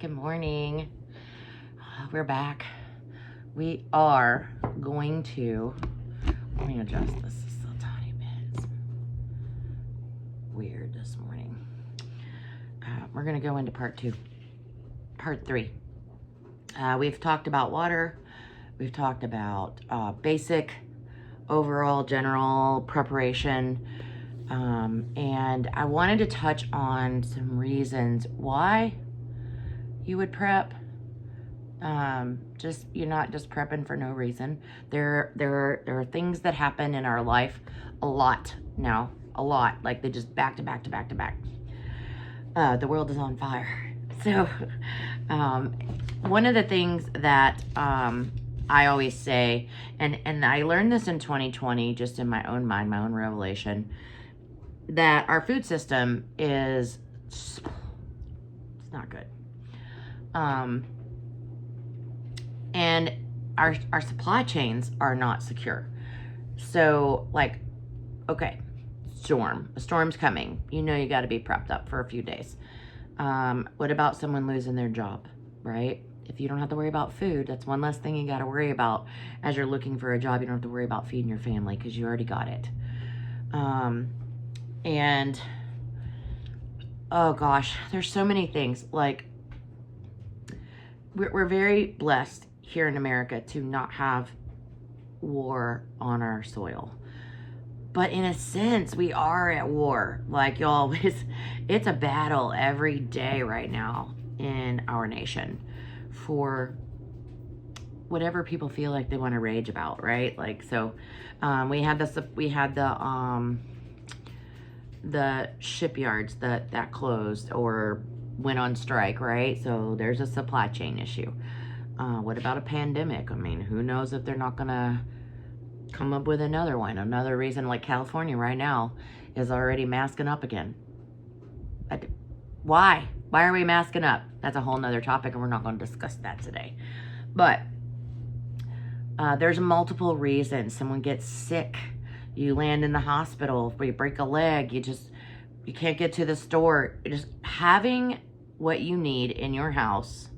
Good morning. We're back. We are going to, let me adjust this just a tiny bit. It's weird this morning. We're going to go into part three. We've talked about water. We've talked about basic, overall, general preparation. And I wanted to touch on some reasons why you would prep. You're not just prepping for no reason. There are things that happen in our life a lot now, like they just back to back. The world is on fire. So, one of the things that, I always say, and I learned this in 2020, just in my own mind, my own revelation, that our food system it's not good. And our supply chains are not secure. So, like, okay, a storm's coming. You know you got to be prepped up for a few days. What about someone losing their job, right? If you don't have to worry about food, that's one less thing you got to worry about. As you're looking for a job, you don't have to worry about feeding your family because you already got it. And, oh gosh, there's so many things. Like, we're very blessed here in America to not have war on our soil. But in a sense, we are at war. Like, y'all, it's a battle every day right now in our nation for whatever people feel like they want to rage about, right? Like, so we had the shipyards that closed or went on strike, right? So there's a supply chain issue. What about a pandemic? I mean, who knows if they're not gonna come up with another one. Another reason, like California right now is already masking up again. Why are we masking up? That's a whole nother topic, and we're not going to discuss that today. But there's multiple reasons. Someone gets sick, you land in the hospital, you break a leg, you can't get to the store. Just having what you need in your house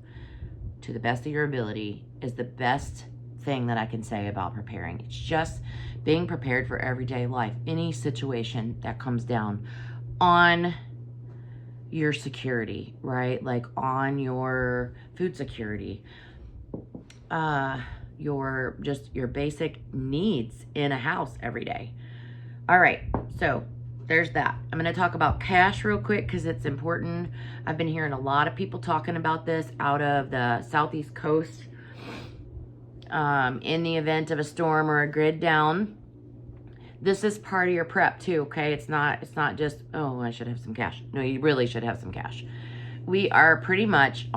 to the best of your ability is the best thing that I can say about preparing. It's just being prepared for everyday life, any situation that comes down on your security, right? Like on your food security, your basic needs in a house every day. All right, so there's that. I'm going to talk about cash real quick because it's important. I've been hearing a lot of people talking about this out of the southeast coast. In the event of a storm or a grid down, this is part of your prep too, okay? It's not just, oh, I should have some cash. No, you really should have some cash. We are pretty much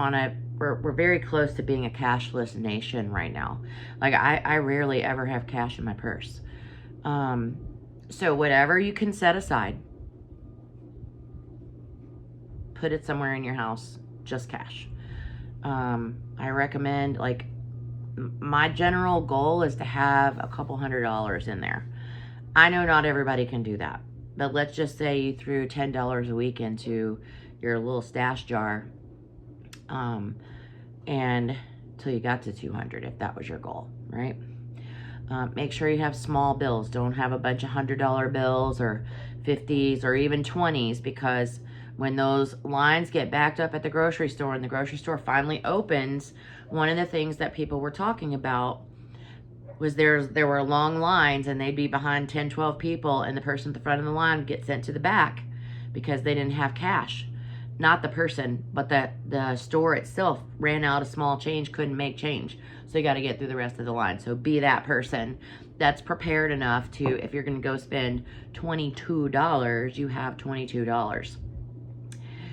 we're very close to being a cashless nation right now. Like, I rarely ever have cash in my purse. So whatever you can set aside, put it somewhere in your house, just cash. I recommend, like, my general goal is to have a couple $100 in there. I know not everybody can do that, but let's just say you threw $10 a week into your little stash jar, and till you got to 200, if that was your goal, right? Make sure you have small bills. Don't have a bunch of $100 bills or 50s or even 20s, because when those lines get backed up at the grocery store and the grocery store finally opens, one of the things that people were talking about was there were long lines, and they'd be behind 10, 12 people, and the person at the front of the line would get sent to the back because they didn't have cash. Not the person, but the store itself ran out of small change, couldn't make change. So you got to get through the rest of the line. So be that person that's prepared enough to, if you're going to go spend $22, you have $22.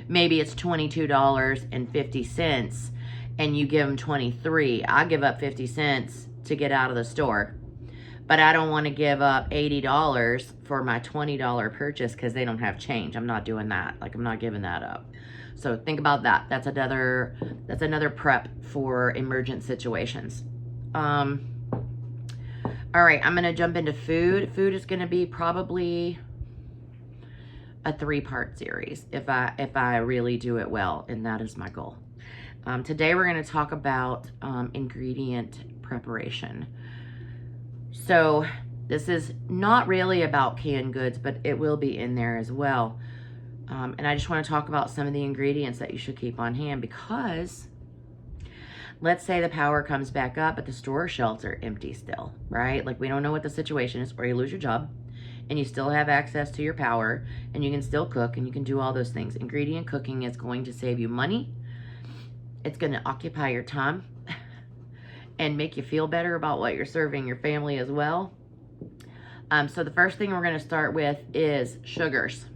Maybe it's $22.50 and you give them 23. I give up 50 cents to get out of the store, but I don't want to give up $80 for my $20 purchase because they don't have change. I'm not doing that. Like, I'm not giving that up. So think about that. That's another prep for emergent situations. All right, I'm gonna jump into food. Food is gonna be probably a 3-part series if I really do it well, and that is my goal. Today we're going to talk about ingredient preparation. So this is not really about canned goods, but it will be in there as well. And I just want to talk about some of the ingredients that you should keep on hand, because let's say the power comes back up, but the store shelves are empty still, right? Like, we don't know what the situation is, or you lose your job and you still have access to your power and you can still cook and you can do all those things. Ingredient cooking is going to save you money. It's going to occupy your time and make you feel better about what you're serving your family as well. So the first thing we're going to start with is sugars,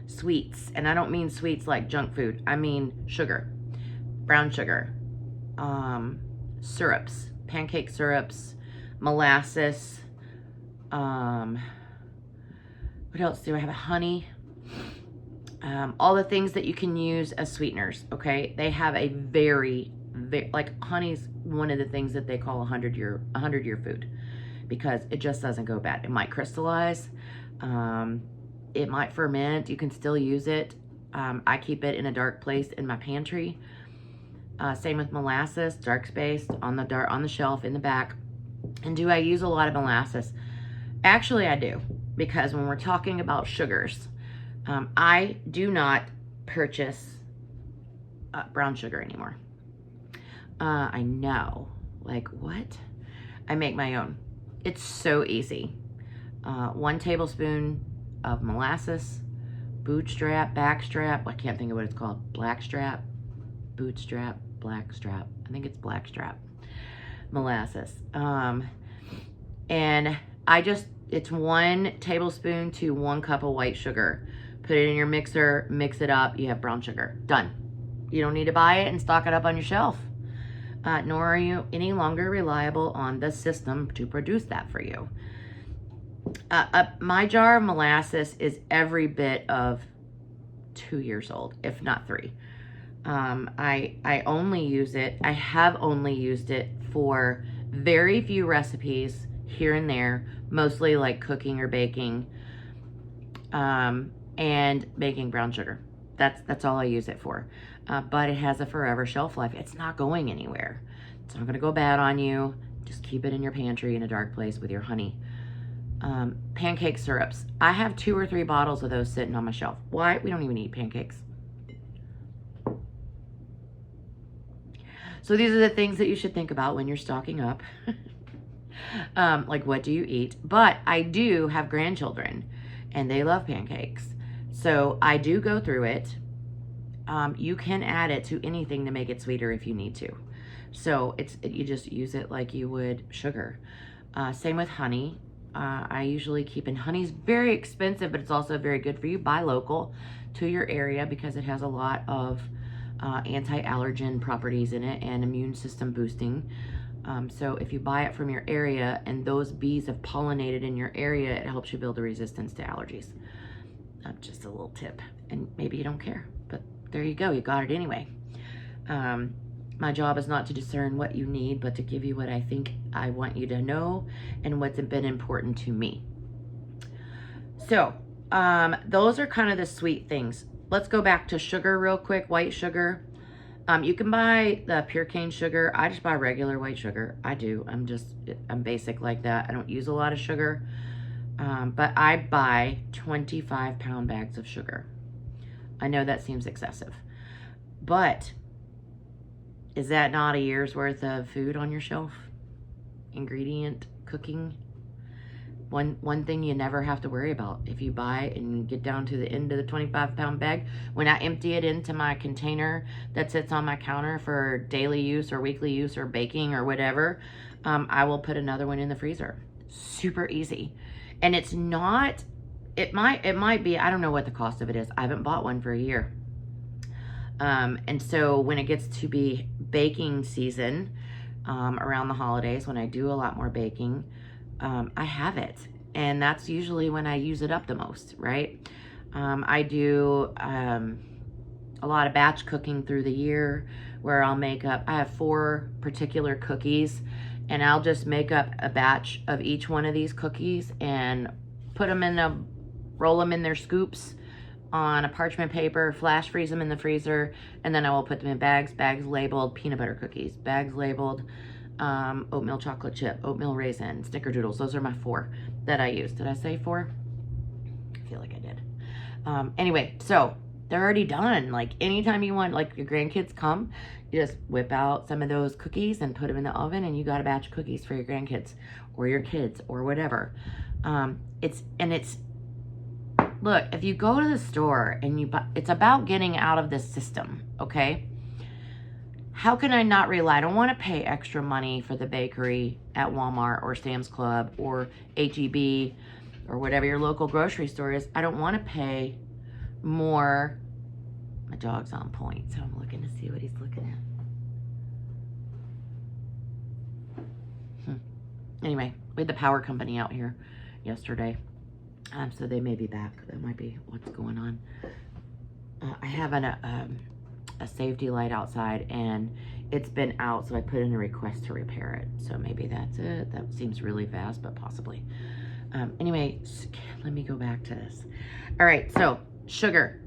sweets. And I don't mean sweets like junk food. I mean sugar, brown sugar, syrups, pancake syrups, molasses. What else do I have? Honey. All the things that you can use as sweeteners, okay? They have a very, like, honey's one of the things that they call a 100-year food, because it just doesn't go bad. It might crystallize. It might ferment. You can still use it. I keep it in a dark place in my pantry. Same with molasses, dark space on the shelf in the back. And do I use a lot of molasses? Actually, I do, because when we're talking about sugars, I do not purchase brown sugar anymore. I know, like, what? I make my own. It's so easy. 1 tablespoon of molasses, bootstrap, backstrap. I can't think of what it's called. Blackstrap, bootstrap, blackstrap. I think it's blackstrap. Molasses. And it's 1 tablespoon to 1 cup of white sugar. Put it in your mixer, mix it up, you have brown sugar. Done. You don't need to buy it and stock it up on your shelf. Nor are you any longer reliable on the system to produce that for you. My jar of molasses is every bit of 2 years old, if not 3. I only use it, I have only used it for very few recipes here and there, mostly like cooking or baking, and making brown sugar. That's all I use it for. But it has a forever shelf life. It's not going anywhere. It's not going to go bad on you. Just keep it in your pantry in a dark place with your honey. Pancake syrups. I have 2 or 3 bottles of those sitting on my shelf. Why? We don't even eat pancakes. So these are the things that you should think about when you're stocking up. Like, what do you eat? But I do have grandchildren, and they love pancakes. So I do go through it. You can add it to anything to make it sweeter if you need to. So you just use it like you would sugar. Same with honey. I usually keep in. Honey's very expensive, but it's also very good for you. Buy local to your area, because it has a lot of anti-allergen properties in it and immune system boosting. So if you buy it from your area and those bees have pollinated in your area, it helps you build a resistance to allergies. Just a little tip, and maybe you don't care, but there you go, you got it anyway. My job is not to discern what you need, but to give you what I think I want you to know and what's been important to me. So those are kind of the sweet things. Let's go back to sugar real quick. White sugar. You can buy the pure cane sugar. I just buy regular white sugar. I do. I'm basic like that. I don't use a lot of sugar. But I buy 25-pound bags of sugar. I know that seems excessive, but is that not a year's worth of food on your shelf? Ingredient cooking. One thing you never have to worry about. If you buy and get down to the end of the 25-pound bag, when I empty it into my container that sits on my counter for daily use or weekly use or baking or whatever, I will put another one in the freezer. Super easy. And it's not, it might be, I don't know what the cost of it is. I haven't bought one for a year. And so when it gets to be baking season, around the holidays, when I do a lot more baking, I have it. And that's usually when I use it up the most, right? I do a lot of batch cooking through the year, where I'll make up, I have 4 particular cookies, and I'll just make up a batch of each one of these cookies and put them roll them in their scoops, on a parchment paper, flash freeze them in the freezer, and then I will put them in bags labeled peanut butter cookies, bags labeled oatmeal chocolate chip, oatmeal raisin, snickerdoodles. Those are my 4 that I use. Did I say 4? I feel like I did. Anyway, so they're already done. Like anytime you want, like your grandkids come, you just whip out some of those cookies and put them in the oven, and you got a batch of cookies for your grandkids or your kids or whatever. Look, if you go to the store and you buy, it's about getting out of this system, okay? How can I not rely? I don't want to pay extra money for the bakery at Walmart or Sam's Club or H-E-B or whatever your local grocery store is. I don't want to pay more. My dog's on point, so I'm looking to see what he's looking at. Anyway, we had the power company out here yesterday. So they may be back. That might be what's going on. I have a safety light outside, and it's been out, so I put in a request to repair it. So maybe that's it. That seems really fast, but possibly. Anyway, let me go back to this. All right, so sugar,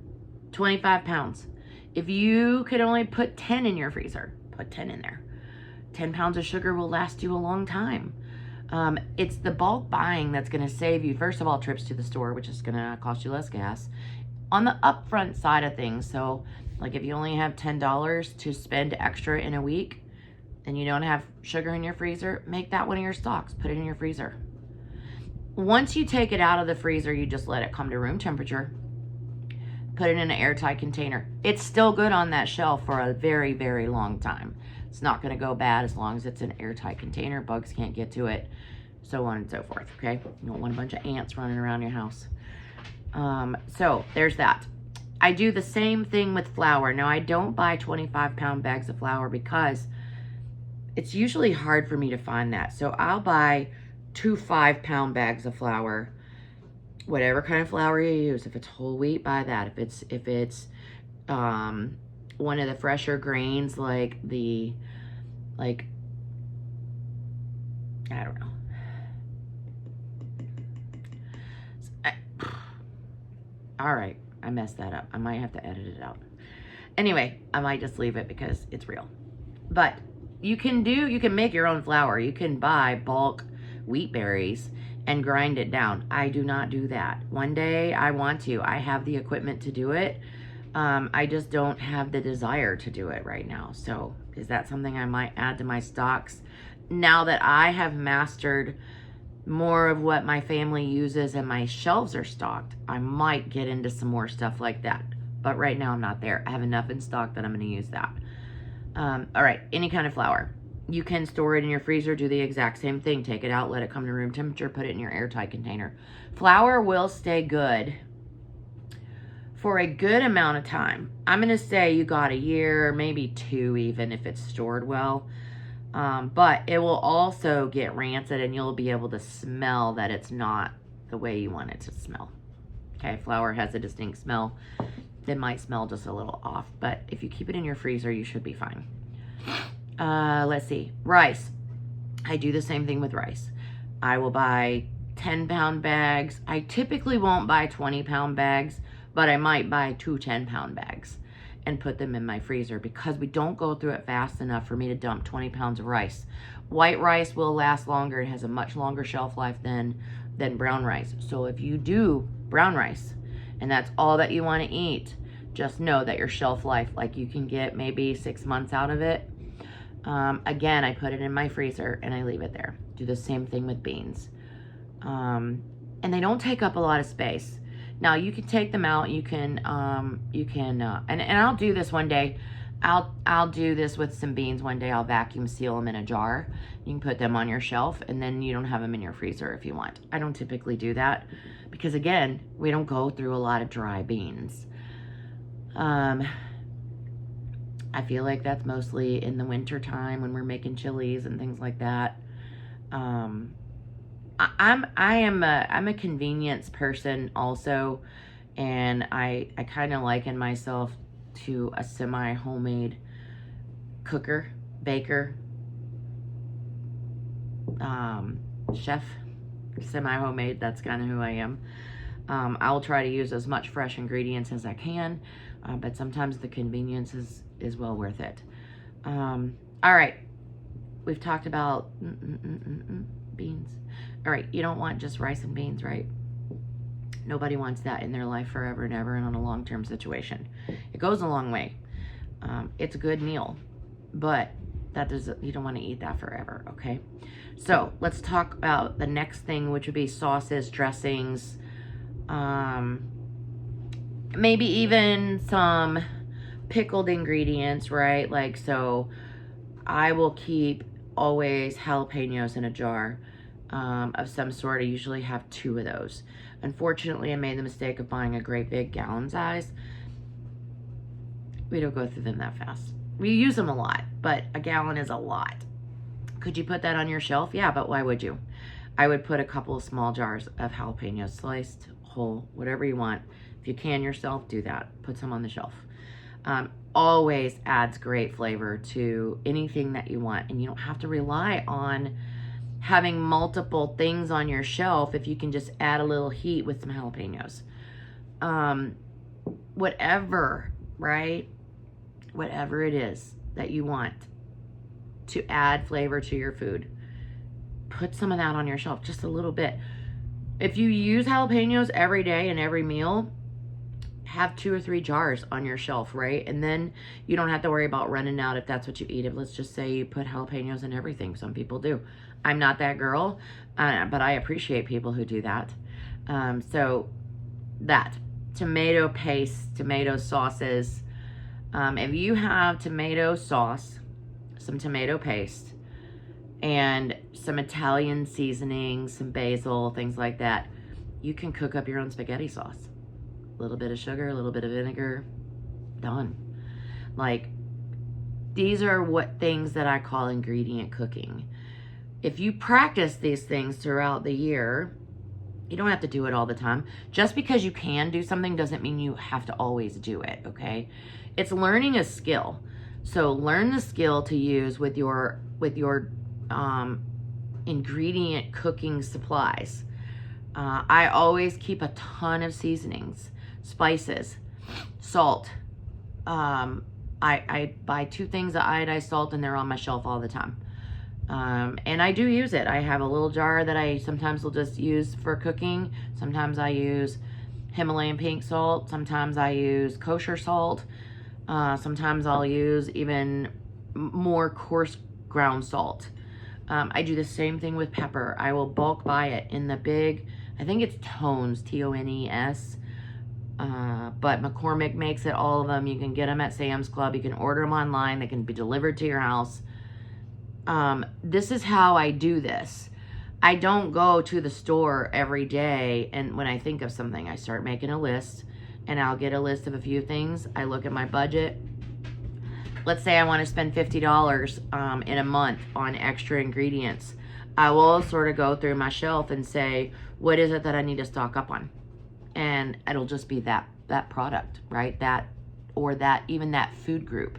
25 pounds. If you could only put 10 in your freezer, put 10 in there. 10 pounds of sugar will last you a long time. It's the bulk buying that's going to save you, first of all, trips to the store, which is going to cost you less gas. On the upfront side of things, so like if you only have $10 to spend extra in a week and you don't have sugar in your freezer, make that one of your stocks. Put it in your freezer. Once you take it out of the freezer, you just let it come to room temperature. Put it in an airtight container. It's still good on that shelf for a very, very long time. It's not going to go bad as long as it's an airtight container. Bugs can't get to it, so on and so forth, okay? You don't want a bunch of ants running around your house. So there's that. I do the same thing with flour. Now, I don't buy 25-pound bags of flour because it's usually hard for me to find that. So I'll buy 2 5-pound bags of flour, whatever kind of flour you use. If it's whole wheat, buy that. If it's one of the fresher grains, like I don't know. All right, I messed that up. I might have to edit it out. Anyway, I might just leave it because it's real. But you can make your own flour. You can buy bulk wheat berries and grind it down. I do not do that. One day I want to. I have the equipment to do it. I just don't have the desire to do it right now. So is that something I might add to my stocks? Now that I have mastered more of what my family uses and my shelves are stocked, I might get into some more stuff like that. But right now I'm not there. I have enough in stock that I'm going to use that. All right, any kind of flour. You can store it in your freezer, do the exact same thing. Take it out, let it come to room temperature, put it in your airtight container. Flour will stay good for a good amount of time. I'm going to say you got a year, maybe 2 even if it's stored well. But it will also get rancid and you'll be able to smell that it's not the way you want it to smell. Okay, flour has a distinct smell. It might smell just a little off, but if you keep it in your freezer, you should be fine. Let's see, rice. I do the same thing with rice. I will buy 10-pound bags. I typically won't buy 20-pound bags, but I might buy 2 10-pound bags and put them in my freezer because we don't go through it fast enough for me to dump 20 pounds of rice. White rice will last longer. It has a much longer shelf life than brown rice. So if you do brown rice and that's all that you want to eat, just know that your shelf life, like you can get maybe 6 months out of it. Again, I put it in my freezer and I leave it there. Do the same thing with beans. And they don't take up a lot of space. Now you can take them out. And I'll do this one day. I'll do this with some beans one day. I'll vacuum seal them in a jar. You can put them on your shelf and then you don't have them in your freezer if you want. I don't typically do that because again, we don't go through a lot of dry beans. I feel like that's mostly in the winter time when we're making chilies and things like that. I'm a convenience person also, and I kind of liken myself to a semi-homemade cooker, baker, chef, semi-homemade. That's kind of who I am. I'll try to use as much fresh ingredients as I can, but sometimes the convenience is well worth it. All right, we've talked about beans. All right, you don't want just rice and beans, right? Nobody wants that in their life forever and ever and on a long-term situation. It goes a long way. It's a good meal, but you don't want to eat that forever, okay? So let's talk about the next thing, which would be sauces, dressings, maybe even some pickled ingredients, right? Like, so I will keep always jalapenos in a jar of some sort. I usually have 2 of those. Unfortunately, I made the mistake of buying a great big gallon size. We don't go through them that fast. We use them a lot, but a gallon is a lot. Could you put that on your shelf? Yeah, but why would you? I would put a couple of small jars of jalapenos, sliced, whole, whatever you want. If you can yourself, do that. Put some on the shelf. Always adds great flavor to anything that you want, and you don't have to rely on having multiple things on your shelf if you can just add a little heat with some jalapenos. Whatever, right? Whatever it is that you want to add flavor to your food, put some of that on your shelf, just a little bit. If you use jalapenos every day and every meal, have 2 or 3 jars on your shelf, right? And then you don't have to worry about running out if that's what you eat. If let's just say you put jalapenos in everything. Some people do. I'm not that girl, but I appreciate people who do that. So that, tomato paste, tomato sauces. If you have tomato sauce, some tomato paste, and some Italian seasoning, some basil, things like that, you can cook up your own spaghetti sauce. A little bit of sugar, a little bit of vinegar, done. Like, these are what things that I call ingredient cooking. If you practice these things throughout the year, you don't have to do it all the time. Just because you can do something doesn't mean you have to always do it, okay? It's learning a skill. So learn the skill to use with your ingredient cooking supplies. I always keep a ton of seasonings, spices, salt. I buy 2 things of iodized salt, and they're on my shelf all the time. And I do use it. I have a little jar that I sometimes will just use for cooking. Sometimes I use Himalayan pink salt. Sometimes I use kosher salt. Sometimes I'll use even more coarse ground salt. I do the same thing with pepper. I will bulk buy it in the big, I think it's Tones, T-O-N-E-S. But McCormick makes it, all of them. You can get them at Sam's Club. You can order them online. They can be delivered to your house. This is how I do this. I don't go to the store every day, and when I think of something, I start making a list, and I'll get a list of a few things. I look at my budget. Let's say I want to spend $50 in a month on extra ingredients. I will sort of go through my shelf and say, what is it that I need to stock up on? And it'll just be that product, right? That, or that, even that food group.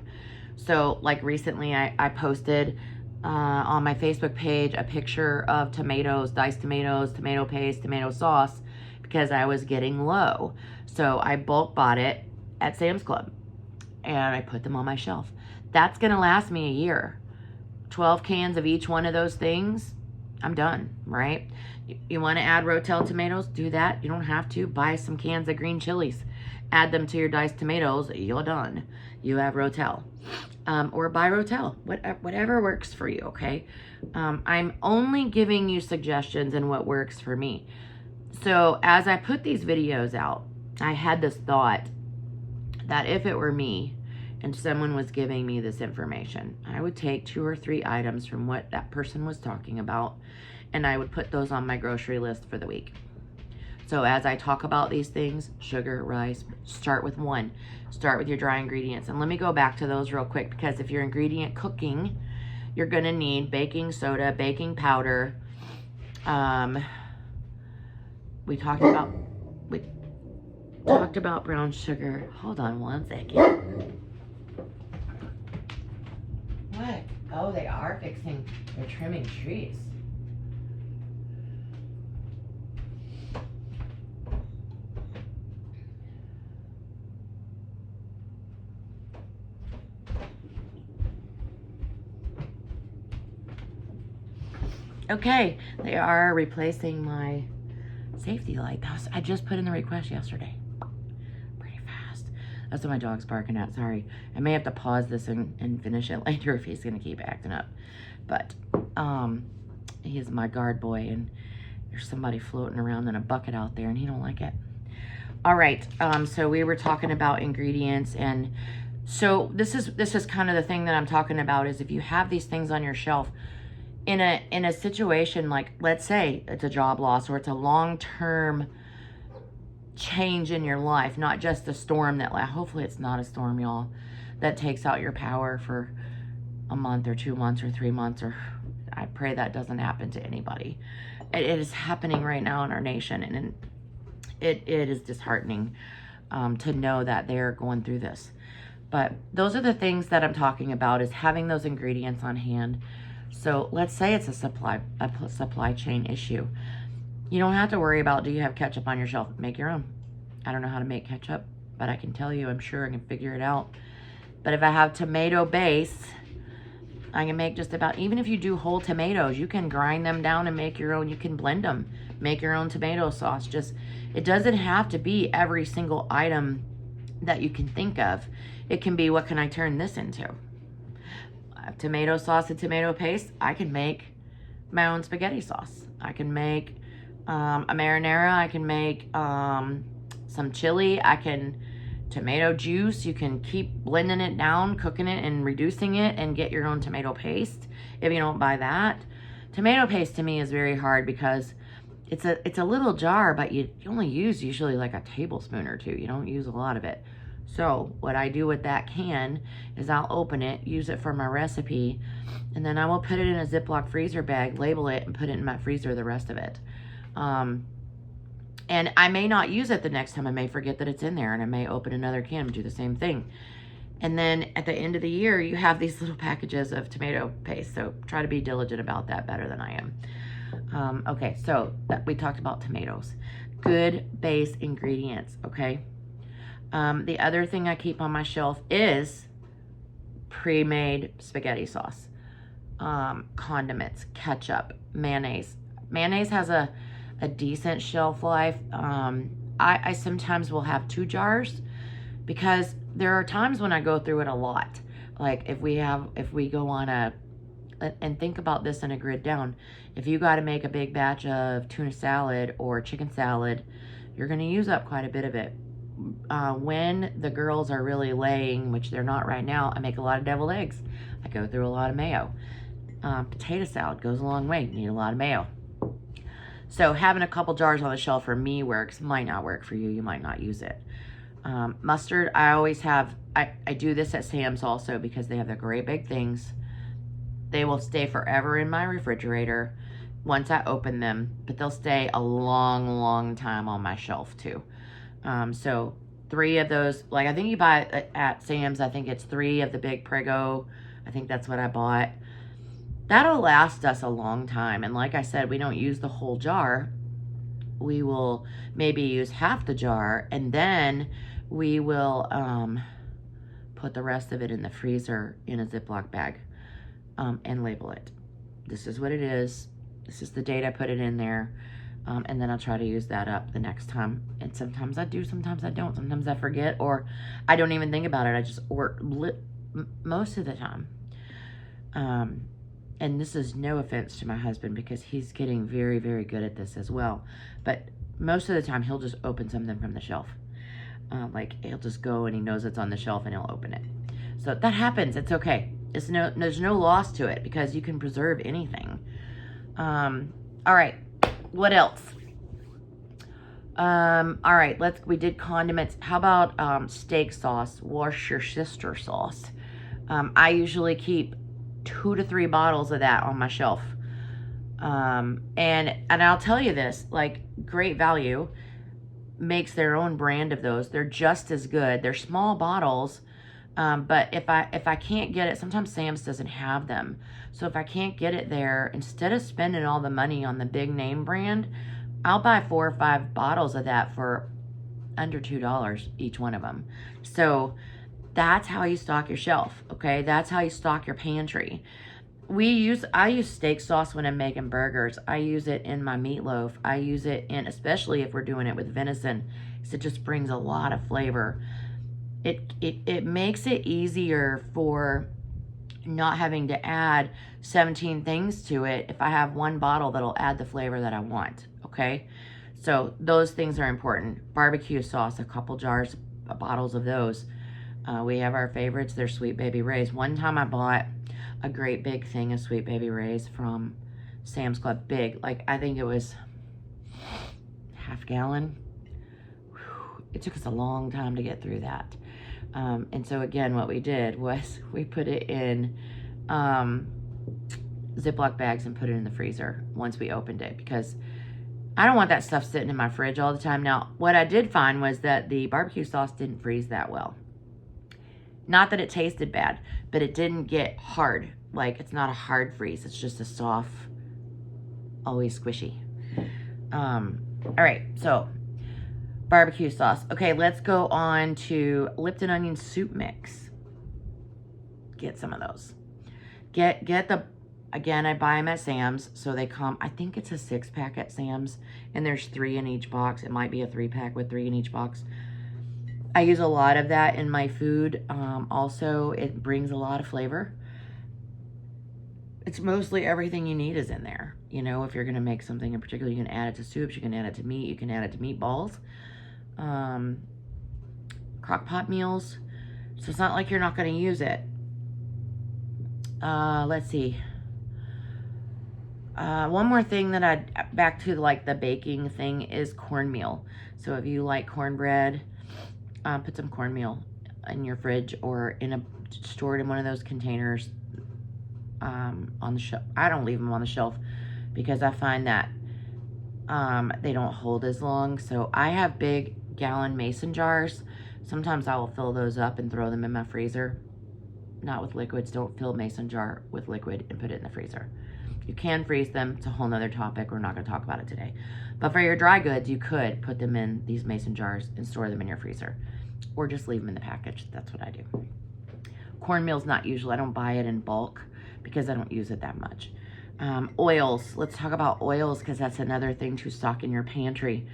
So like recently I posted on my Facebook page a picture of tomatoes, diced tomatoes, tomato paste, tomato sauce, because I was getting low. So I bulk bought it at Sam's Club, and I put them on my shelf. That's gonna last me a year. 12 cans of each one of those things, I'm done, right? You wanna add Rotel tomatoes, do that. You don't have to. Buy some cans of green chilies. Add them to your diced tomatoes, you're done. You have Rotel. Or buy Rotel, whatever works for you, okay? I'm only giving you suggestions and what works for me. So as I put these videos out, I had this thought that if it were me and someone was giving me this information, I would take 2 or 3 items from what that person was talking about, and I would put those on my grocery list for the week. So as I talk about these things, sugar, rice, start with 1. Start with your dry ingredients. And let me go back to those real quick, because if you're ingredient cooking, you're gonna need baking soda, baking powder. We talked about brown sugar. Hold on one second. What? Oh, they are fixing, they're trimming trees. Okay, they are replacing my safety light. I just put in the request yesterday. Pretty fast. That's what my dog's barking at. Sorry. I may have to pause this and finish it later if he's going to keep acting up. But he is my guard boy, and there's somebody floating around in a bucket out there, and he don't like it. All right. So we were talking about ingredients, and so this is kind of the thing that I'm talking about, is if you have these things on your shelf in a situation, like let's say it's a job loss or it's a long-term change in your life, not just a storm that, hopefully it's not a storm, y'all, that takes out your power for a month or 2 months or 3 months, or I pray that doesn't happen to anybody. It is happening right now in our nation, and it is disheartening to know that they're going through this. But those are the things that I'm talking about, is having those ingredients on hand. So let's say it's a supply chain issue. You don't have to worry about, do you have ketchup on your shelf? Make your own. I don't know how to make ketchup, but I can tell you, I'm sure I can figure it out. But if I have tomato base, I can make just about, even if you do whole tomatoes, you can grind them down and make your own. You can blend them, make your own tomato sauce. Just, it doesn't have to be every single item that you can think of. It can be, what can I turn this into? Tomato sauce and tomato paste, I can make my own spaghetti sauce. I can make a marinara. I can make some chili. Tomato juice. You can keep blending it down, cooking it and reducing it, and get your own tomato paste if you don't buy that. Tomato paste to me is very hard because it's a little jar, but you only use usually like a tablespoon or two. You don't use a lot of it. So what I do with that can is I'll open it, use it for my recipe, and then I will put it in a Ziploc freezer bag, label it, and put it in my freezer the rest of it. And I may not use it the next time. I may forget that it's in there, and I may open another can and do the same thing. And then at the end of the year, you have these little packages of tomato paste. So try to be diligent about that, better than I am. Okay, so we talked about tomatoes. Good base ingredients, okay? The other thing I keep on my shelf is pre-made spaghetti sauce, condiments, ketchup, mayonnaise. Mayonnaise has a decent shelf life. I sometimes will have 2 jars because there are times when I go through it a lot. Like if we go on and think about this in a grid down, if you got to make a big batch of tuna salad or chicken salad, you're going to use up quite a bit of it. When the girls are really laying, which they're not right now, I make a lot of deviled eggs. I go through a lot of mayo. Potato salad goes a long way. You need a lot of mayo. So having a couple jars on the shelf for me works. Might not work for you. You might not use it. Mustard, I always have. I do this at Sam's also because they have the great big things. They will stay forever in my refrigerator once I open them, but they'll stay a long, long time on my shelf too. So 3 of those, like I think you buy at Sam's, I think it's 3 of the big Prego. I think that's what I bought. That'll last us a long time. And like I said, we don't use the whole jar. We will maybe use half the jar, and then we will put the rest of it in the freezer in a Ziploc bag and label it. This is what it is. This is the date I put it in there. And then I'll try to use that up the next time. And sometimes I do, sometimes I don't. Sometimes I forget, or I don't even think about it. Most of the time. And this is no offense to my husband because he's getting very, very good at this as well. But most of the time he'll just open something from the shelf. Like he'll just go and he knows it's on the shelf and he'll open it. So that happens. It's okay. There's no loss to it because you can preserve anything. All right. What else? All right, we did condiments. How about steak sauce, Worcestershire sauce? I usually keep 2 to 3 bottles of that on my shelf. And I'll tell you this, like Great Value makes their own brand of those. They're just as good. They're small bottles. But if I can't get it, sometimes Sam's doesn't have them. So if I can't get it there, instead of spending all the money on the big name brand, I'll buy 4 or 5 bottles of that for under $2 each one of them. So that's how you stock your shelf, okay? That's how you stock your pantry. I use steak sauce when I'm making burgers. I use it in my meatloaf. I use it in, especially if we're doing it with venison, because it just brings a lot of flavor. It makes it easier for not having to add 17 things to it if I have one bottle that'll add the flavor that I want, okay? So those things are important. Barbecue sauce, a couple jars, bottles of those. We have our favorites. They're Sweet Baby Ray's. One time I bought a great big thing of Sweet Baby Ray's from Sam's Club. Big, like I think it was half gallon. Whew. It took us a long time to get through that. And so again, what we did was we put it in Ziploc bags and put it in the freezer once we opened it, because I don't want that stuff sitting in my fridge all the time. Now, what I did find was that the barbecue sauce didn't freeze that well. Not that it tasted bad, but it didn't get hard. Like, it's not a hard freeze. It's just a soft, always squishy. All right, so barbecue sauce. Okay, let's go on to Lipton onion soup mix. Get some of those. Get the, again, I buy them at Sam's, so they come, I think it's a 6-pack at Sam's, and there's 3 in each box. It might be a 3-pack with 3 in each box. I use a lot of that in my food. Also, it brings a lot of flavor. It's mostly everything you need is in there. You know, if you're going to make something in particular, you can add it to soups, you can add it to meat, you can add it to meatballs. Crock pot meals. So it's not like you're not going to use it. Let's see. One more thing that back to like the baking thing is cornmeal. So if you like cornbread, put some cornmeal in your fridge or stored in one of those containers on the shelf. I don't leave them on the shelf because I find that they don't hold as long. So I have big gallon mason jars. Sometimes I will fill those up and throw them in my freezer. Not with liquids. Don't fill a mason jar with liquid and put it in the freezer. You can freeze them. It's a whole nother topic. We're not going to talk about it today. But for your dry goods, you could put them in these mason jars and store them in your freezer. Or just leave them in the package. That's what I do. Cornmeal's not usual. I don't buy it in bulk because I don't use it that much. Oils. Let's talk about oils because that's another thing to stock in your pantry.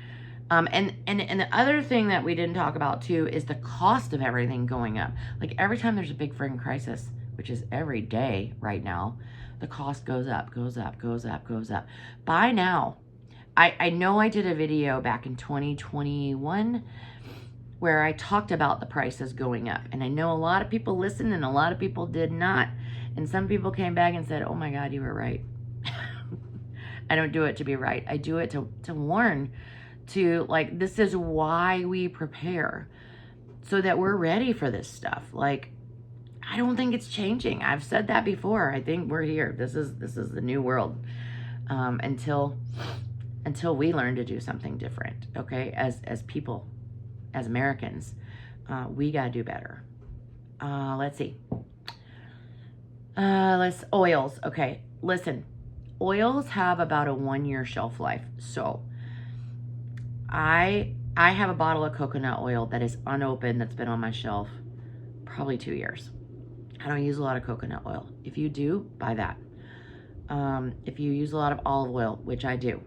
And the other thing that we didn't talk about too is the cost of everything going up. Like every time there's a big friggin' crisis, which is every day right now, the cost goes up, goes up, goes up, goes up. By now, I know I did a video back in 2021 where I talked about the prices going up. And I know a lot of people listened and a lot of people did not. And some people came back and said, oh my God, you were right. I don't do it to be right. I do it to warn, to like, this is why we prepare so that we're ready for this stuff. Like, I don't think it's changing. I've said that before. I think we're here. This is the new world. Until we learn to do something different, okay? As people, as Americans, we gotta do better. Let's see. Oils. Okay, listen. Oils have about a 1-year shelf life. So I have a bottle of coconut oil that is unopened that's been on my shelf probably 2 years. I don't use a lot of coconut oil. If you do, buy that. If you use a lot of olive oil, which I do,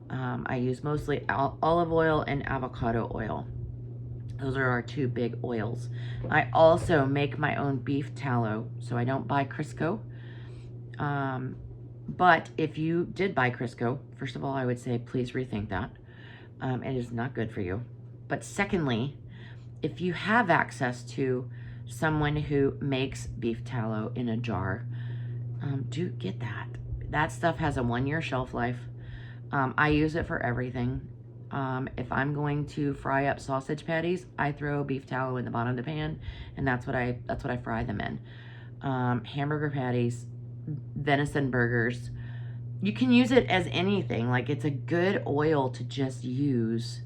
I use mostly olive oil and avocado oil. Those are our 2 big oils. I also make my own beef tallow, so I don't buy Crisco. But if you did buy Crisco, first of all, I would say please rethink that. It is not good for you. But secondly, if you have access to someone who makes beef tallow in a jar, do get that. That stuff has a 1-year shelf life. I use it for everything. If I'm going to fry up sausage patties, I throw beef tallow in the bottom of the pan, and that's what I fry them in. Hamburger patties, venison burgers. You can use it as anything. Like, it's a good oil to just use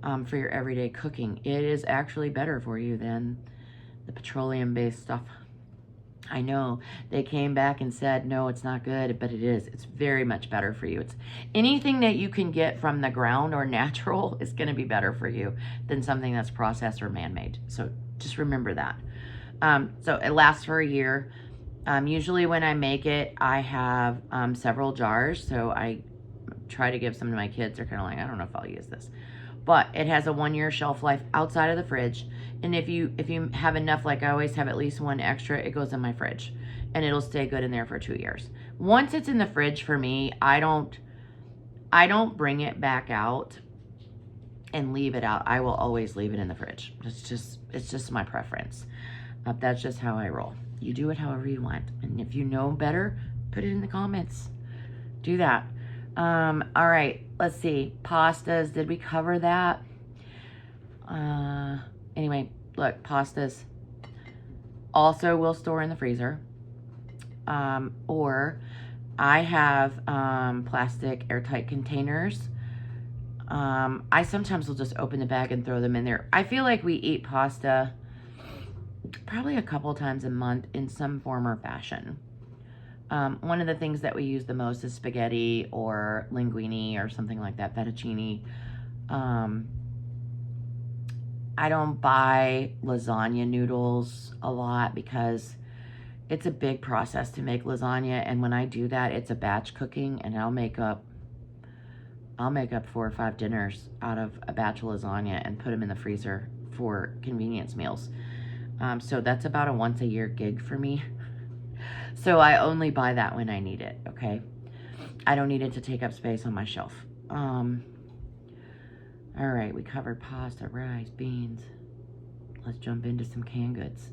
for your everyday cooking. It is actually better for you than the petroleum-based stuff. I know they came back and said, no, it's not good, but it is. It's very much better for you. It's anything that you can get from the ground or natural is going to be better for you than something that's processed or man-made. So just remember that. So it lasts for a year. Usually when I make it, I have several jars, so I try to give some to my kids. They're kind of like, I don't know if I'll use this. But it has a 1 year shelf life outside of the fridge. And if you have enough, like I always have at least one extra, it goes in my fridge. And it'll stay good in there for 2 years. Once it's in the fridge for me, I don't bring it back out and leave it out. I will always leave it in the fridge. It's just my preference. That's just how I roll. You do it however you want. And if you know better, put it in the comments. Do that. All right, let's see. Pastas, did we cover that? Anyway, look, pastas also will store in the freezer. Or I have plastic airtight containers. I sometimes will just open the bag and throw them in there. I feel like we eat pasta probably a couple times a month in some form or fashion. One of the things that we use the most is spaghetti or linguine or something like that, fettuccine. I don't buy lasagna noodles a lot because it's a big process to make lasagna, and when I do that, it's a batch cooking, and I'll make up 4 or 5 dinners out of a batch of lasagna and put them in the freezer for convenience meals. So that's about a once a year gig for me. So I only buy that when I need it, okay? I don't need it to take up space on my shelf. All right, we covered pasta, rice, beans. Let's jump into some canned goods.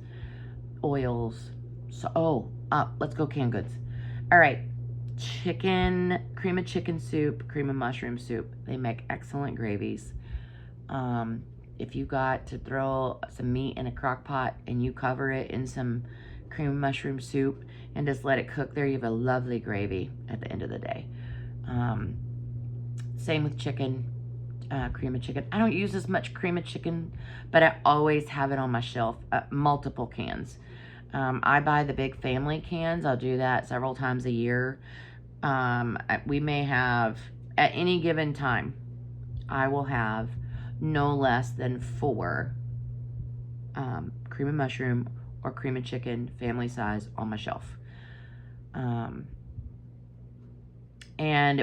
Oils. So, let's go canned goods. All right, cream of chicken soup, cream of mushroom soup. They make excellent gravies. If you got to throw some meat in a crock pot and you cover it in some cream of mushroom soup and just let it cook there, you have a lovely gravy at the end of the day. Same with chicken, cream of chicken. I don't use as much cream of chicken, but I always have it on my shelf, multiple cans. I buy the big family cans. I'll do that several times a year. We may have, at any given time, I will have no less than 4 cream of mushroom or cream of chicken family size on my shelf. And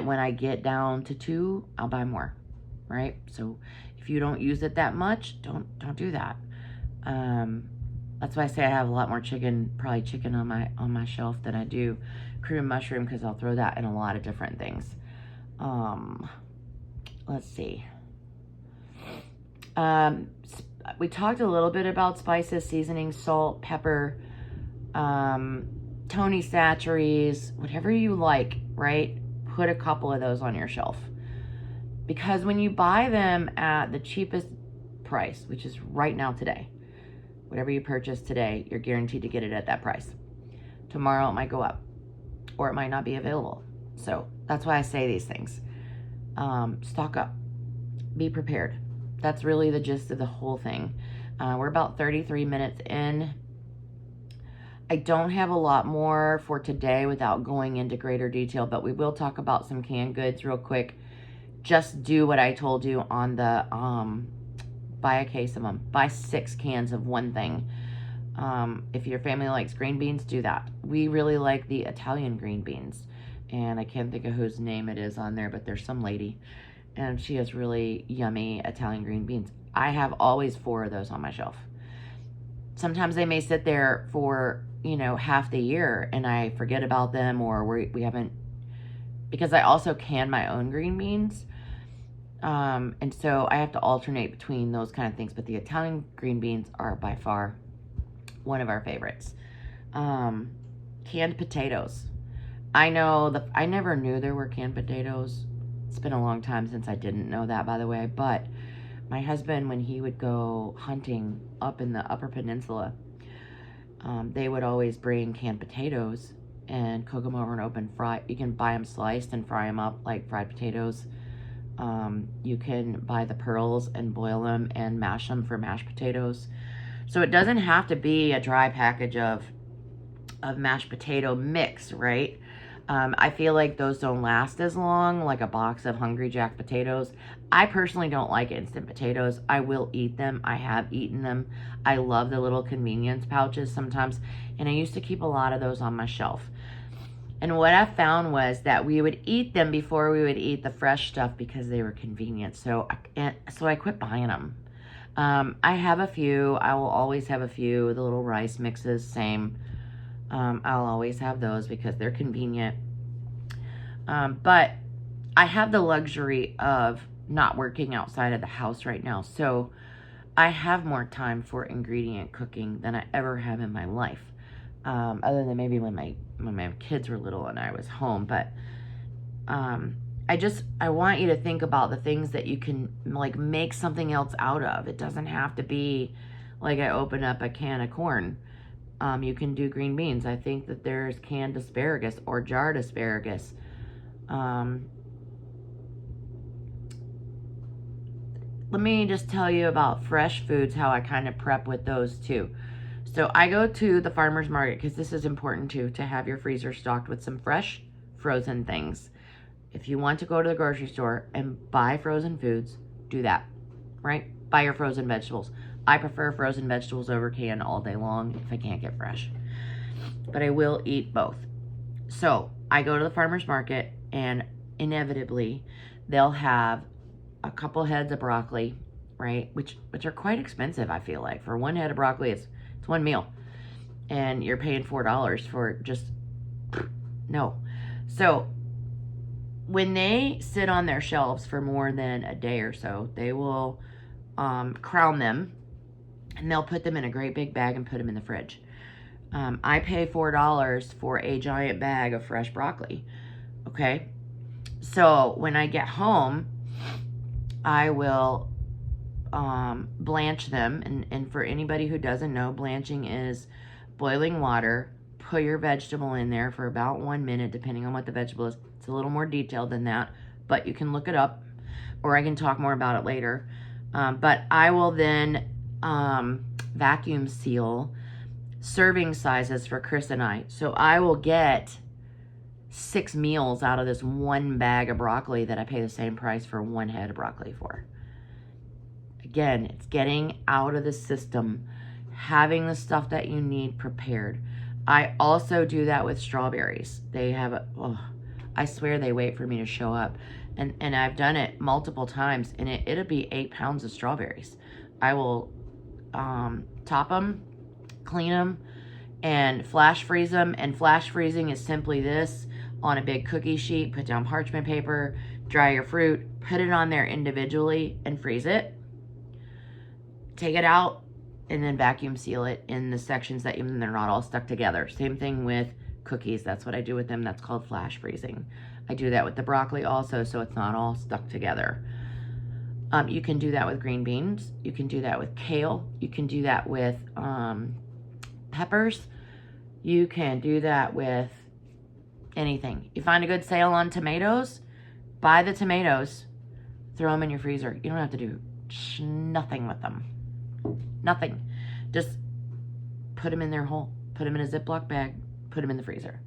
when I get down to 2, I'll buy more, right? So if you don't use it that much, don't do that. That's why I say I have a lot more chicken, probably chicken on my shelf than I do cream of mushroom, because I'll throw that in a lot of different things. Let's see. We talked a little bit about spices, seasonings, salt, pepper, Tony Chachere's, whatever you like, right? Put a couple of those on your shelf. Because when you buy them at the cheapest price, which is right now today, whatever you purchase today, you're guaranteed to get it at that price. Tomorrow it might go up, or it might not be available. So that's why I say these things. Stock up. Be prepared. That's really the gist of the whole thing. We're about 33 minutes in. I don't have a lot more for today without going into greater detail, but we will talk about some canned goods real quick. Just do what I told you on the buy a case of them. Buy 6 cans of one thing. If your family likes green beans, do that. We really like the Italian green beans, and I can't think of whose name it is on there, but there's some lady, and she has really yummy Italian green beans. I have always 4 of those on my shelf. Sometimes they may sit there for, half the year, and I forget about them, or we haven't, because I also can my own green beans. And so I have to alternate between those kind of things, but the Italian green beans are by far one of our favorites. Canned potatoes. I never knew there were canned potatoes. It's been a long time since I didn't know that, by the way, but my husband, when he would go hunting up in the Upper Peninsula, they would always bring canned potatoes and cook them over an open fry. You can buy them sliced and fry them up like fried potatoes. You can buy the pearls and boil them and mash them for mashed potatoes. So it doesn't have to be a dry package of mashed potato mix, right? I feel like those don't last as long, like a box of Hungry Jack potatoes. I personally don't like instant potatoes. I will eat them. I have eaten them. I love the little convenience pouches sometimes, and I used to keep a lot of those on my shelf. And what I found was that we would eat them before we would eat the fresh stuff because they were convenient. So I quit buying them. I have a few. I will always have a few. The little rice mixes, same. I'll always have those because they're convenient. But I have the luxury of not working outside of the house right now. So I have more time for ingredient cooking than I ever have in my life. Other than maybe when my kids were little and I was home. But I want you to think about the things that you can like make something else out of. It doesn't have to be like I open up a can of corn. You can do green beans. I think that there's canned asparagus or jarred asparagus. Let me just tell you about fresh foods, how I kind of prep with those too. So I go to the farmer's market because this is important too, to have your freezer stocked with some fresh frozen things. If you want to go to the grocery store and buy frozen foods, do that, right? Buy your frozen vegetables. I prefer frozen vegetables over canned all day long if I can't get fresh. But I will eat both. So I go to the farmer's market and inevitably they'll have a couple heads of broccoli, right? Which are quite expensive, I feel like. For one head of broccoli, it's one meal. And you're paying $4 for just, no. So when they sit on their shelves for more than a day or so, they will crown them and they'll put them in a great big bag and put them in the fridge. I pay $4 for a giant bag of fresh broccoli, okay? So when I get home, I will blanch them. And for anybody who doesn't know, blanching is boiling water, put your vegetable in there for about 1 minute, depending on what the vegetable is. It's a little more detailed than that, but you can look it up, or I can talk more about it later. But I will then vacuum seal serving sizes for Chris and I. So I will get 6 meals out of this one bag of broccoli that I pay the same price for one head of broccoli for. Again, it's getting out of the system, having the stuff that you need prepared. I also do that with strawberries. They have I swear they wait for me to show up. And I've done it multiple times, and it'll be 8 pounds of strawberries. I will top them, clean them, and flash freeze them. And flash freezing is simply this: on a big cookie sheet, put down parchment paper, dry your fruit, put it on there individually, and freeze it. Take it out, and then vacuum seal it in the sections that even they're not all stuck together. Same thing with cookies. That's what I do with them. That's called flash freezing. I do that with the broccoli also, so it's not all stuck together. You can do that with green beans. You can do that with kale. You can do that with peppers. You can do that with anything. You find a good sale on tomatoes, buy the tomatoes, throw them in your freezer. You don't have to do nothing with them. Nothing. Just put them in their whole. Put them in a Ziploc bag. Put them in the freezer.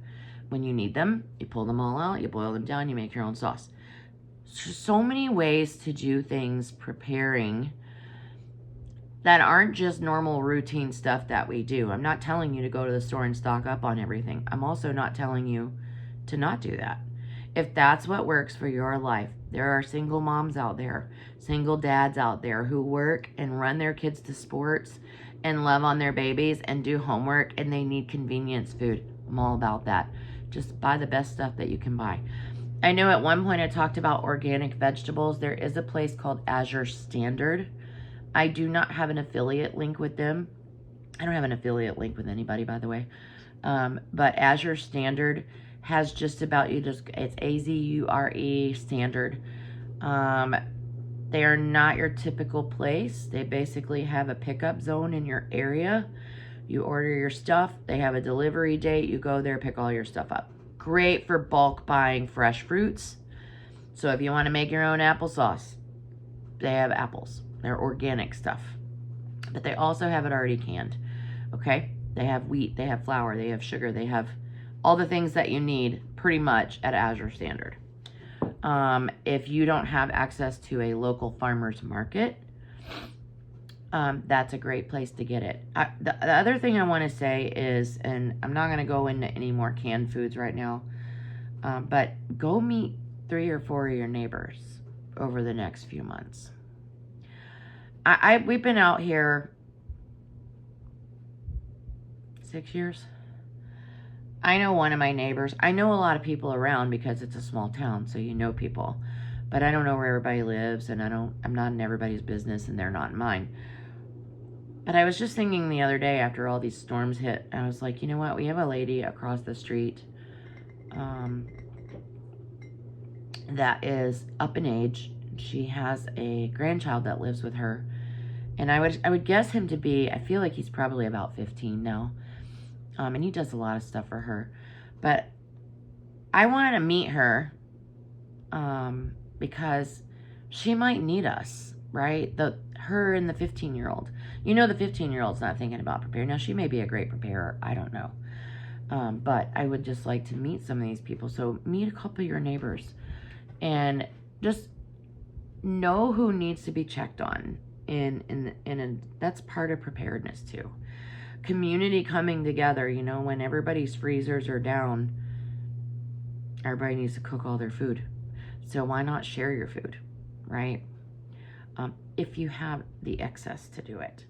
When you need them, you pull them all out, you boil them down, you make your own sauce. So many ways to do things preparing that aren't just normal routine stuff that we do. I'm not telling you to go to the store and stock up on everything. I'm also not telling you to not do that. If that's what works for your life, there are single moms out there, single dads out there who work and run their kids to sports and love on their babies and do homework, and they need convenience food. I'm all about that. Just buy the best stuff that you can buy. I know at one point I talked about organic vegetables. There is a place called Azure Standard. I do not have an affiliate link with them. I don't have an affiliate link with anybody, by the way. But Azure Standard has just about, it's AZURE Standard. They are not your typical place. They basically have a pickup zone in your area. You order your stuff. They have a delivery date. You go there, pick all your stuff up. Great for bulk buying fresh fruits. So if you want to make your own applesauce, they have apples. They're organic stuff. But they also have it already canned. Okay? They have wheat. They have flour. They have sugar. They have all the things that you need pretty much at Azure standard. If you don't have access to a local farmer's market, that's a great place to get it. The other thing I want to say is, and I'm not going to go into any more canned foods right now, but go meet 3 or 4 of your neighbors over the next few months. We've been out here 6 years. I know one of my neighbors. I know a lot of people around because it's a small town, so you know people. But I don't know where everybody lives, and I'm not in everybody's business, and they're not in mine. But I was just thinking the other day after all these storms hit, I was like, you know what? We have a lady across the street that is up in age. She has a grandchild that lives with her. And I would guess him to be, I feel like he's probably about 15 now. And he does a lot of stuff for her. But I wanted to meet her because she might need us, right? Her and the 15-year-old. You know the 15-year-old's not thinking about preparing. Now, she may be a great preparer. I don't know. But I would just like to meet some of these people. So meet a couple of your neighbors. And just know who needs to be checked on. And that's part of preparedness, too. Community coming together, you know, when everybody's freezers are down, everybody needs to cook all their food. So why not share your food, right? If you have the excess to do it.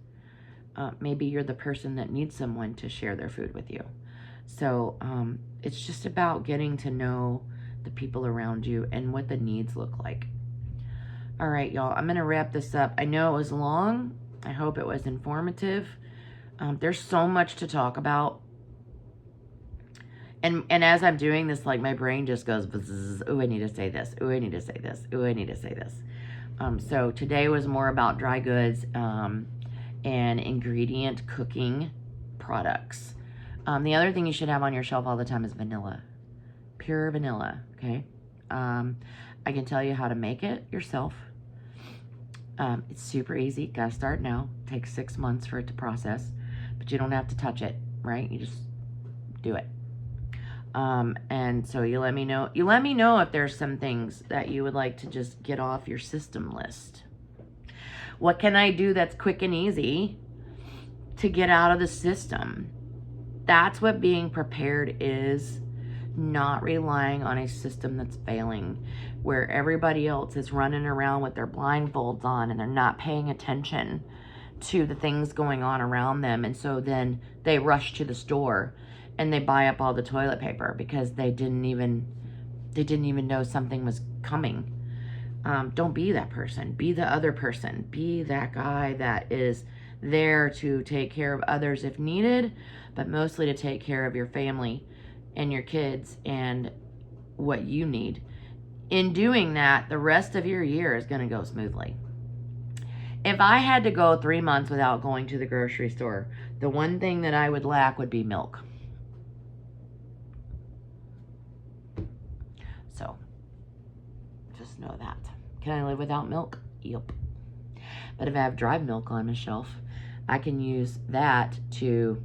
Maybe you're the person that needs someone to share their food with you. So it's just about getting to know the people around you and what the needs look like. All right, y'all, I'm going to wrap this up. I know it was long. I hope it was informative. There's so much to talk about. And as I'm doing this, like, my brain just goes, ooh, I need to say this. Ooh, I need to say this. Ooh, I need to say this. So today was more about dry goods and ingredient cooking products. The other thing you should have on your shelf all the time is vanilla. Pure vanilla, okay? I can tell you how to make it yourself. It's super easy. Gotta start now. Takes 6 months for it to process. But you don't have to touch it, right? You just do it. And so you let me know. You let me know if there's some things that you would like to just get off your system list. What can I do that's quick and easy to get out of the system? That's what being prepared is. Not relying on a system that's failing, where everybody else is running around with their blindfolds on and they're not paying attention to the things going on around them. And so then they rush to the store and they buy up all the toilet paper because they didn't even know something was coming. Don't be that person. Be the other person. Be that guy that is there to take care of others if needed, but mostly to take care of your family and your kids and what you need. In doing that, the rest of your year is going to go smoothly. If I had to go 3 months without going to the grocery store, the one thing that I would lack would be milk. So, just know that. Can I live without milk? Yep. But if I have dry milk on my shelf, I can use that to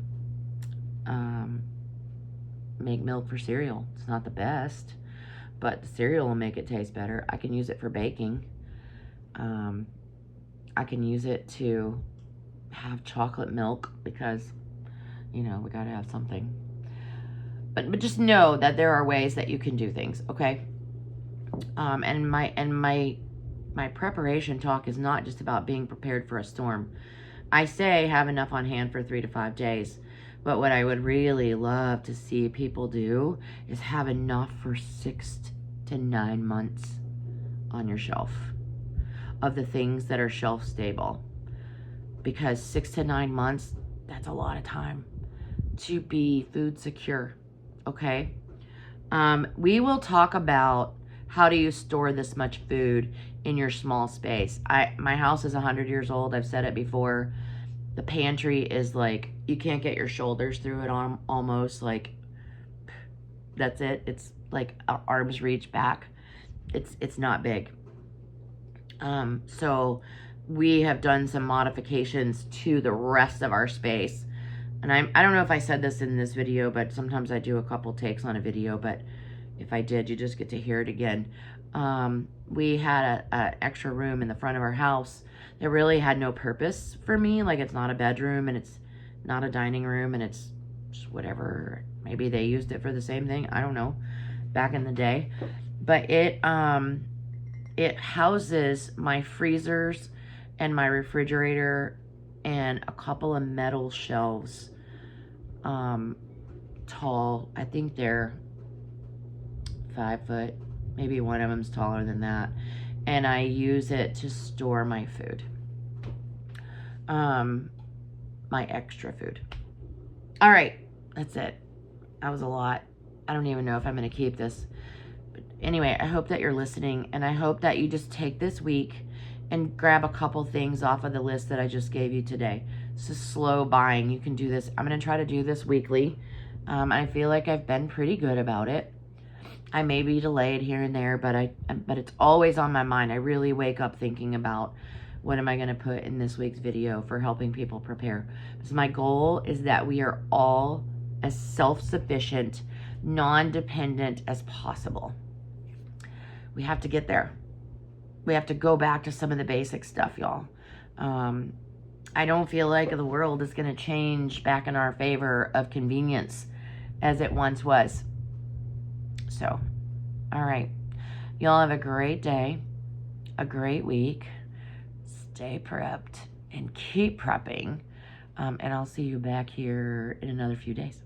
make milk for cereal. It's not the best, but the cereal will make it taste better. I can use it for baking. I can use it to have chocolate milk because, you know, we gotta have something. But just know that there are ways that you can do things, okay? And my preparation talk is not just about being prepared for a storm. I say have enough on hand for 3 to 5 days. But what I would really love to see people do is have enough for 6 to 9 months on your shelf of the things that are shelf stable. Because 6 to 9 months, that's a lot of time to be food secure, okay? We will talk about how do you store this much food in your small space. My house is 100 years old. I've said it before. The pantry is like, you can't get your shoulders through it almost, like, that's it. It's like arm's reach back. It's not big. So we have done some modifications to the rest of our space. And I don't know if I said this in this video, but sometimes I do a couple takes on a video, but If I did, you just get to hear it again. We had a extra room in the front of our house that really had no purpose for me. Like, it's not a bedroom and it's not a dining room and it's just whatever. Maybe they used it for the same thing. I don't know. Back in the day. But it houses my freezers and my refrigerator and a couple of metal shelves, tall. I think they're 5 foot. Maybe one of them's taller than that. And I use it to store my food. My extra food. All right, that's it. That was a lot. I don't even know if I'm going to keep this. But anyway, I hope that you're listening, and I hope that you just take this week and grab a couple things off of the list that I just gave you today. It's just slow buying. You can do this. I'm going to try to do this weekly. I feel like I've been pretty good about it. I may be delayed here and there, but it's always on my mind. I really wake up thinking about what am I going to put in this week's video for helping people prepare. Because my goal is that we are all as self-sufficient, non-dependent as possible. We have to get there. We have to go back to some of the basic stuff, y'all. I don't feel like the world is going to change back in our favor of convenience as it once was. So, all right. Y'all have a great day, a great week. Stay prepped and keep prepping. And I'll see you back here in another few days.